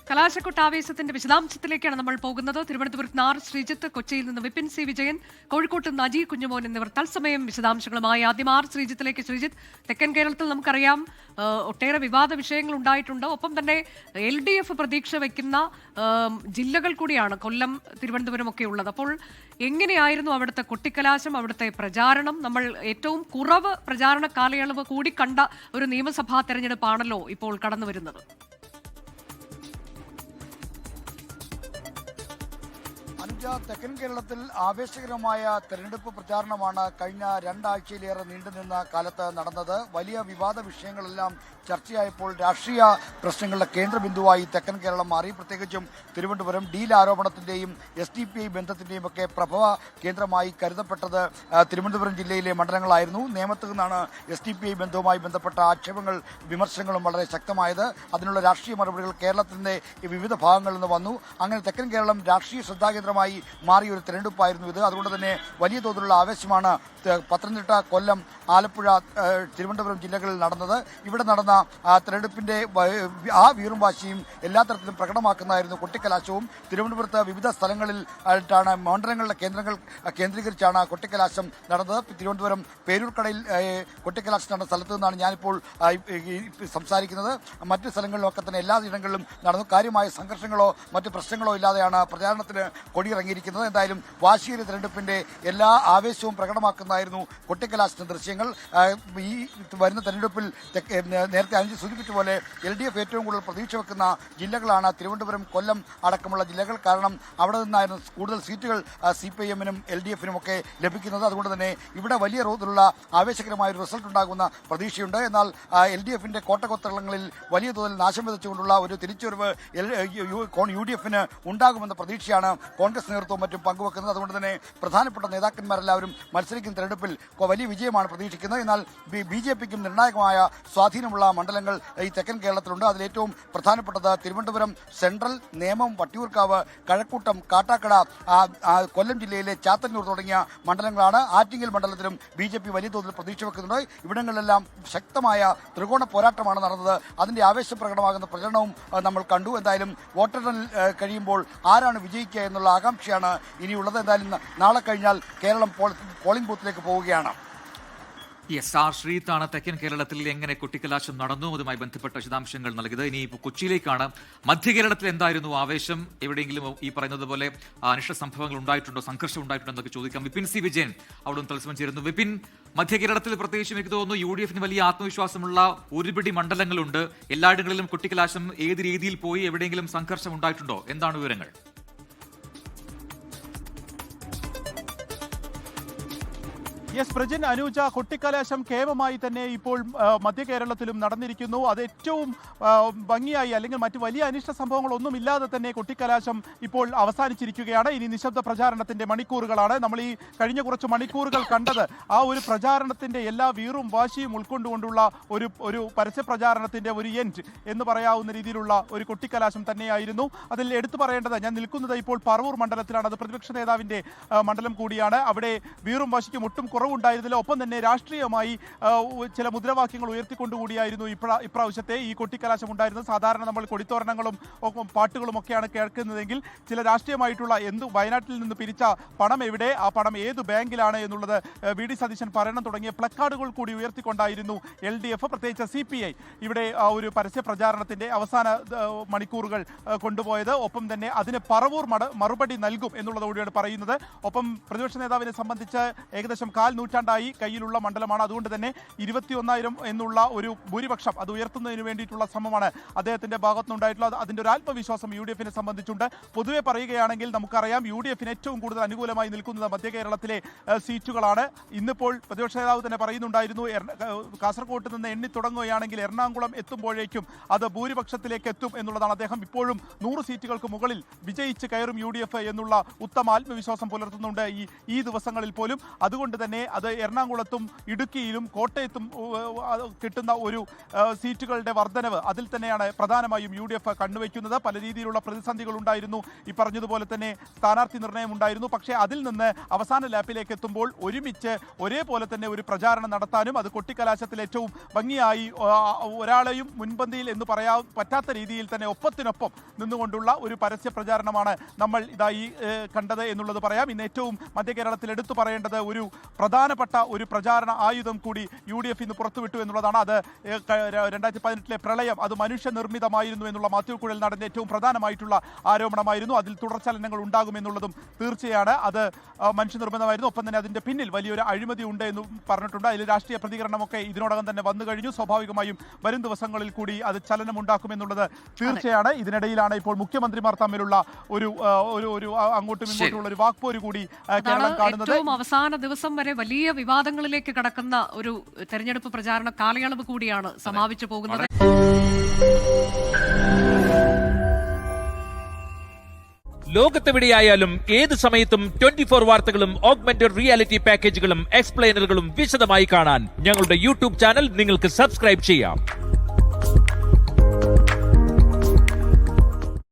കലാശക്കൊട്ടാവേശത്തിന്റെ വിശദാംശത്തിലേക്കാണ് നമ്മൾ പോകുന്നത്. തിരുവനന്തപുരത്ത് ആർ ശ്രീജിത്ത്, കൊച്ചിയിൽ നിന്ന് വിപിൻ സി വിജയൻ, കോഴിക്കോട്ട് നിന്ന് അജി കുഞ്ഞുമോൻ എന്നിവർ തത്സമയം വിശദാംശങ്ങളുമായി. ആദ്യം ആർ ശ്രീജിത്തിലേക്ക്. ശ്രീജിത്ത്, തെക്കൻ കേരളത്തിൽ നമുക്കറിയാം ഒട്ടേറെ വിവാദ വിഷയങ്ങൾ ഉണ്ടായിട്ടുണ്ട്. ഒപ്പം തന്നെ LDF പ്രതീക്ഷ വയ്ക്കുന്ന ജില്ലകൾ കൂടിയാണ് കൊല്ലം, തിരുവനന്തപുരം ഒക്കെ ഉള്ളത്. അപ്പോൾ എങ്ങനെയായിരുന്നു അവിടുത്തെ കൊട്ടിക്കലാശം, അവിടുത്തെ പ്രചാരണം? നമ്മൾ ഏറ്റവും കുറവ് പ്രചാരണ കാലയളവ് കൂടി കണ്ട ഒരു നിയമസഭാ തെരഞ്ഞെടുപ്പാണല്ലോ ഇപ്പോൾ കടന്നു വരുന്നത്. തെക്കൻ കേരളത്തിൽ ആവേശകരമായ തെരഞ്ഞെടുപ്പ് പ്രചാരണമാണ് കഴിഞ്ഞ രണ്ടാഴ്ചയിലേറെ നീണ്ടുനിന്ന കാലത്ത് നടന്നത്. വലിയ വിവാദ വിഷയങ്ങളെല്ലാം ചർച്ചയായപ്പോൾ രാഷ്ട്രീയ പ്രശ്നങ്ങളുടെ കേന്ദ്രബിന്ദുവായി തെക്കൻ കേരളം മാറി. പ്രത്യേകിച്ചും തിരുവനന്തപുരം ഡീൽ ആരോപണത്തിന്റെയും SDPI ബന്ധത്തിന്റെയും ഒക്കെ പ്രഭവ കേന്ദ്രമായി കരുതപ്പെട്ടത് തിരുവനന്തപുരം ജില്ലയിലെ മണ്ഡലങ്ങളായിരുന്നു. നേമത്ത് നിന്നാണ് SDPI ബന്ധവുമായി ബന്ധപ്പെട്ട ആക്ഷേപങ്ങൾ, വിമർശനങ്ങളും വളരെ ശക്തമായത്. അതിനുള്ള രാഷ്ട്രീയ മറുപടികൾ കേരളത്തിന്റെ വിവിധ ഭാഗങ്ങളിൽ നിന്ന് വന്നു. അങ്ങനെ തെക്കൻ കേരളം രാഷ്ട്രീയ ശ്രദ്ധാകേന്ദ്രമായി മാറിയ ഒരു തെരഞ്ഞെടുപ്പായിരുന്നു ഇത്. അതുകൊണ്ട് തന്നെ വലിയ തോതിലുള്ള ആവേശമാണ് പത്തനംതിട്ട, കൊല്ലം, ആലപ്പുഴ, തിരുവനന്തപുരം ജില്ലകളിൽ നടന്നത്. ഇവിടെ നടന്ന തെരഞ്ഞെടുപ്പിന്റെ ആ വീറും വാശിയും എല്ലാ തരത്തിലും പ്രകടമാക്കുന്നതായിരുന്നു കൊട്ടിക്കലാശവും. തിരുവനന്തപുരത്ത് വിവിധ സ്ഥലങ്ങളിൽ ആയിട്ടാണ് മണ്ഡലങ്ങളുടെ കേന്ദ്രങ്ങൾ കേന്ദ്രീകരിച്ചാണ് കൊട്ടിക്കലാശം നടന്നത്. തിരുവനന്തപുരം പേരൂർക്കടയിൽ കൊട്ടിക്കലാശം നടന്ന സ്ഥലത്ത് നിന്നാണ് ഞാനിപ്പോൾ സംസാരിക്കുന്നത്. മറ്റ് സ്ഥലങ്ങളിലൊക്കെ തന്നെ എല്ലാ ഇടങ്ങളിലും നടന്നു. കാര്യമായ സംഘർഷങ്ങളോ മറ്റ് പ്രശ്നങ്ങളോ ഇല്ലാതെയാണ് പ്രചാരണത്തിന് കൊടിയിറങ്ങിയിരിക്കുന്നത്. എന്തായാലും വാശിയേറിയ തെരഞ്ഞെടുപ്പിന്റെ എല്ലാ ആവേശവും പ്രകടമാക്കുന്നതായിരുന്നു കൊട്ടിക്കലാശത്തിന്റെ ദൃശ്യങ്ങൾ. ഈ വരുന്ന തെരഞ്ഞെടുപ്പിൽ നേരത്തെ അഞ്ച് സൂചിപ്പിച്ച പോലെ LDF ഏറ്റവും കൂടുതൽ പ്രതീക്ഷ വെക്കുന്ന ജില്ലകളാണ് തിരുവനന്തപുരം, കൊല്ലം അടക്കമുള്ള ജില്ലകൾ. കാരണം അവിടെ നിന്നായിരുന്നു കൂടുതൽ സീറ്റുകൾ CPIM-നും LDF-നും ഒക്കെ ലഭിക്കുന്നത്. അതുകൊണ്ട് തന്നെ ഇവിടെ വലിയ തോതിലുള്ള ആവേശകരമായ ഒരു റിസൾട്ട് ഉണ്ടാകുന്ന പ്രതീക്ഷയുണ്ട്. എന്നാൽ LDF-ന്റെ കോട്ടകൊത്തളങ്ങളിൽ വലിയ തോതിൽ നാശം വിതച്ചുകൊണ്ടുള്ള ഒരു തിരിച്ചുവരവ് UDF-ന് ഉണ്ടാകുമെന്ന പ്രതീക്ഷയാണ് കോൺഗ്രസ് നേതൃത്വവും മറ്റും പങ്കുവെക്കുന്നത്. അതുകൊണ്ട് തന്നെ പ്രധാനപ്പെട്ട നേതാക്കന്മാരെല്ലാവരും മത്സരിക്കുന്ന തെരഞ്ഞെടുപ്പിൽ വലിയ വിജയമാണ് പ്രതീക്ഷിക്കുന്നത്. എന്നാൽ BJP-ക്കും നിർണായകമായ സ്വാധീനമുള്ള മണ്ഡലങ്ങൾ ഈ തെക്കൻ കേരളത്തിലുണ്ട്. അതിലേറ്റവും പ്രധാനപ്പെട്ടത് തിരുവനന്തപുരം സെൻട്രൽ, നേമം, വട്ടിയൂർക്കാവ്, കഴക്കൂട്ടം, കാട്ടാക്കട, കൊല്ലം ജില്ലയിലെ ചാത്തന്നൂർ തുടങ്ങിയ മണ്ഡലങ്ങളാണ്. ആറ്റിങ്ങൽ മണ്ഡലത്തിലും BJP വലിയ തോതിൽ പ്രതീക്ഷ വെക്കുന്നുണ്ട്. ഇവിടങ്ങളിലെല്ലാം ശക്തമായ ത്രികോണ പോരാട്ടമാണ് നടന്നത്. അതിന്റെ ആവേശപ്രകടമാകുന്ന പ്രചരണവും നമ്മൾ കണ്ടു. എന്തായാലും വോട്ടെണ്ണൽ കഴിയുമ്പോൾ ആരാണ് വിജയിക്കുക എന്നുള്ള ആകാംക്ഷയാണ് ഇനിയുള്ളത്. എന്തായാലും നാളെ കഴിഞ്ഞാൽ കേരളം പോളിംഗ് ബൂത്തിലേക്ക് പോവുകയാണ്. ആർ ശ്രീത്താണ് തെക്കൻ കേരളത്തിൽ എങ്ങനെ കൊട്ടിക്കലാശം നടന്നു അതുമായി ബന്ധപ്പെട്ട വിശദാംശങ്ങൾ നൽകിയത്. ഇനി ഇപ്പോൾ കൊച്ചിയിലേക്കാണ്. മധ്യ കേരളത്തിൽ എന്തായിരുന്നു ആവേശം? എവിടെയെങ്കിലും ഈ പറയുന്നത് പോലെ അനിഷ്ട സംഭവങ്ങൾ ഉണ്ടായിട്ടുണ്ടോ, സംഘർഷം ഉണ്ടായിട്ടുണ്ടോ എന്നൊക്കെ ചോദിക്കാം. വിപിൻ സി വിജയൻ അവിടെ നിന്ന് തത്സമയം ചേരുന്നു. വിപിൻ, മധ്യ കേരളത്തിൽ പ്രത്യേകിച്ചും എനിക്ക് തോന്നുന്നു UDF-ന് വലിയ ആത്മവിശ്വാസമുള്ള ഒരുപിടി മണ്ഡലങ്ങളുണ്ട്. എല്ലായിടങ്ങളിലും കൊട്ടിക്കലാശം ഏത് രീതിയിൽ പോയി? എവിടെയെങ്കിലും സംഘർഷം ഉണ്ടായിട്ടുണ്ടോ? എന്താണ് വിവരങ്ങൾ? പ്രജിൻ, അനുജ, കൊട്ടിക്കലാശം കേവലമായി തന്നെ ഇപ്പോൾ മധ്യ കേരളത്തിലും നടന്നിരിക്കുന്നു. അത് ഏറ്റവും ഭംഗിയായി, അല്ലെങ്കിൽ മറ്റു വലിയ അനിഷ്ട സംഭവങ്ങളൊന്നുമില്ലാതെ തന്നെ കൊട്ടിക്കലാശം ഇപ്പോൾ അവസാനിച്ചിരിക്കുകയാണ്. ഇനി നിശബ്ദ പ്രചാരണത്തിന്റെ മണിക്കൂറുകളാണ്. നമ്മൾ ഈ കഴിഞ്ഞ കുറച്ച് മണിക്കൂറുകൾ കണ്ടത് ആ ഒരു പ്രചാരണത്തിന്റെ എല്ലാ വീറും വാശിയും ഉൾക്കൊണ്ടുകൊണ്ടുള്ള ഒരു പരസ്യ പ്രചാരണത്തിന്റെ ഒരു എൻഡ് എന്ന് പറയാവുന്ന രീതിയിലുള്ള ഒരു കൊട്ടിക്കലാശം തന്നെയായിരുന്നു. അതിൽ എടുത്തു പറയേണ്ടത്, ഞാൻ നിൽക്കുന്നത് ഇപ്പോൾ പറവൂർ മണ്ഡലത്തിലാണ്. അത് പ്രതിപക്ഷ നേതാവിന്റെ മണ്ഡലം കൂടിയാണ്. അവിടെ വീറും വാശിക്കും ഒട്ടും കുറവുണ്ടായിരുന്നില്ല. ഒപ്പം തന്നെ രാഷ്ട്രീയമായി ചില മുദ്രാവാക്യങ്ങൾ ഉയർത്തിക്കൊണ്ടുകൂടിയായിരുന്നു ഇപ്രാവശ്യത്തെ ഈ കൊട്ടിക്കലാശം ഉണ്ടായിരുന്നത്. സാധാരണ നമ്മൾ കൊടിത്തോരണങ്ങളും പാട്ടുകളും ഒക്കെയാണ് കേൾക്കുന്നതെങ്കിൽ ചില രാഷ്ട്രീയമായിട്ടുള്ള വയനാട്ടിൽ നിന്ന് പിരിച്ച പണം എവിടെ, ആ പണം ഏത് ബാങ്കിലാണ് എന്നുള്ളത് VD സതീശൻ പറയണം തുടങ്ങിയ പ്ലക്കാർഡുകൾ കൂടി ഉയർത്തിക്കൊണ്ടായിരുന്നു LDF, പ്രത്യേകിച്ച് CPI ഇവിടെ ഒരു പരസ്യ പ്രചാരണത്തിന്റെ അവസാന മണിക്കൂറുകൾ കൊണ്ടുപോയത്. ഒപ്പം തന്നെ അതിന് പറവൂർ മറുപടി നൽകും എന്നുള്ളതോടെയാണ് പറയുന്നത്. ഒപ്പം പ്രതിപക്ഷ നേതാവിനെ സംബന്ധിച്ച് ഏകദേശം നൂറ്റാണ്ടായി കയ്യിലുള്ള മണ്ഡലമാണ്. അതുകൊണ്ട് തന്നെ 21,000 എന്നുള്ള ഒരു ഭൂരിപക്ഷം അത് ഉയർത്തുന്നതിന് വേണ്ടിയിട്ടുള്ള ശ്രമമാണ് അദ്ദേഹത്തിന്റെ ഭാഗത്തുനിന്നുണ്ടായിട്ടുള്ളത്. അതിന്റെ ഒരു ആത്മവിശ്വാസം UDF-നെ സംബന്ധിച്ചുണ്ട്. പൊതുവെ പറയുകയാണെങ്കിൽ നമുക്കറിയാം UDF-ന് ഏറ്റവും കൂടുതൽ അനുകൂലമായി നിൽക്കുന്നത് മധ്യ കേരളത്തിലെ സീറ്റുകളാണ്. ഇന്നിപ്പോൾ പ്രതിപക്ഷ നേതാവ് തന്നെ പറയുന്നുണ്ടായിരുന്നു, കാസർകോട്ട് നിന്ന് എണ്ണി തുടങ്ങുകയാണെങ്കിൽ എറണാകുളം എത്തുമ്പോഴേക്കും അത് ഭൂരിപക്ഷത്തിലേക്ക് എത്തും എന്നുള്ളതാണ്. അദ്ദേഹം ഇപ്പോഴും 100 സീറ്റുകൾക്ക് മുകളിൽ വിജയിച്ച് കയറും UDF എന്നുള്ള ഉത്തമ ആത്മവിശ്വാസം പുലർത്തുന്നുണ്ട് ഈ ദിവസങ്ങളിൽ പോലും. അതുകൊണ്ട് തന്നെ അത് എറണാകുളത്തും ഇടുക്കിയിലും കോട്ടയത്തും കിട്ടുന്ന ഒരു സീറ്റുകളുടെ വർധനവ് അതിൽ തന്നെയാണ് പ്രധാനമായും UDF കണ്ണുവയ്ക്കുന്നത്. പല രീതിയിലുള്ള പ്രതിസന്ധികൾ ഉണ്ടായിരുന്നു. ഈ പറഞ്ഞതുപോലെ തന്നെ സ്ഥാനാർത്ഥി നിർണയം ഉണ്ടായിരുന്നു. പക്ഷേ അതിൽ നിന്ന് അവസാന ലാപ്പിലേക്ക് എത്തുമ്പോൾ ഒരുമിച്ച് ഒരേപോലെ തന്നെ ഒരു പ്രചാരണം നടത്താനും അത് കൊട്ടിക്കലാശത്തിൽ ഏറ്റവും ഭംഗിയായി ഒരാളെയും മുൻപന്തിയിൽ എന്ന് പറയാൻ പറ്റാത്ത രീതിയിൽ തന്നെ ഒപ്പത്തിനൊപ്പം നിന്നുകൊണ്ടുള്ള ഒരു പരസ്യ പ്രചാരണമാണ് നമ്മൾ ഇതായി കണ്ടത് എന്നുള്ളത് പറയാം. ഇന്ന് ഏറ്റവും മധ്യ കേരളത്തിൽ എടുത്തു പറയേണ്ടത് ഒരു പ്രധാനപ്പെട്ട ഒരു പ്രചാരണ ആയുധം കൂടി UDF ഇന്ന് പുറത്തുവിട്ടു എന്നുള്ളതാണ്. അത് 2018 പ്രളയം അത് മനുഷ്യനിർമ്മിതമായിരുന്നു എന്നുള്ള മാത്യു കുഴൽനാടൻ്റെ ഏറ്റവും പ്രധാനമായിട്ടുള്ള ആരോപണമായിരുന്നു. അതിൽ തുടർചലനങ്ങൾ ഉണ്ടാകുമെന്നുള്ളതും തീർച്ചയാണ്. അത് മനുഷ്യനിർമ്മിതമായിരുന്നു. ഒപ്പം തന്നെ അതിൻ്റെ പിന്നിൽ വലിയൊരു അഴിമതി ഉണ്ട് എന്ന് പറഞ്ഞിട്ടുണ്ട്. അതിൽ രാഷ്ട്രീയ പ്രതികരണമൊക്കെ ഇതിനോടകം തന്നെ വന്നു കഴിഞ്ഞു. സ്വാഭാവികമായും വരും ദിവസങ്ങളിൽ കൂടി അത് ചലനമുണ്ടാക്കുമെന്നുള്ളത് തീർച്ചയാണ്. ഇതിനിടയിലാണ് ഇപ്പോൾ മുഖ്യമന്ത്രിമാർ തമ്മിലുള്ള ഒരു അങ്ങോട്ടും ഇങ്ങോട്ടുമുള്ള ഒരു വാക്പോര് കൂടി കേരളം കാണുന്നത്. ഏറ്റവും അവസാന ദിവസം വരെ വലിയ വിവാദങ്ങളിലേക്ക് കടക്കുന്ന ഒരു തെരഞ്ഞെടുപ്പ് പ്രചാരണ കാലയളവ് കൂടിയാണ് സമാപിച്ചു പോകുന്നത്. ലോകത്തെവിടെയായാലും ഏത് സമയത്തും 24 വാർത്തകളും ഓഗ്മെന്റഡ് റിയാലിറ്റി പാക്കേജുകളും എക്സ്പ്ലെയിനറുകളും വിശദമായി കാണാൻ ഞങ്ങളുടെ YouTube ചാനൽ നിങ്ങൾക്ക് സബ്സ്ക്രൈബ് ചെയ്യാം.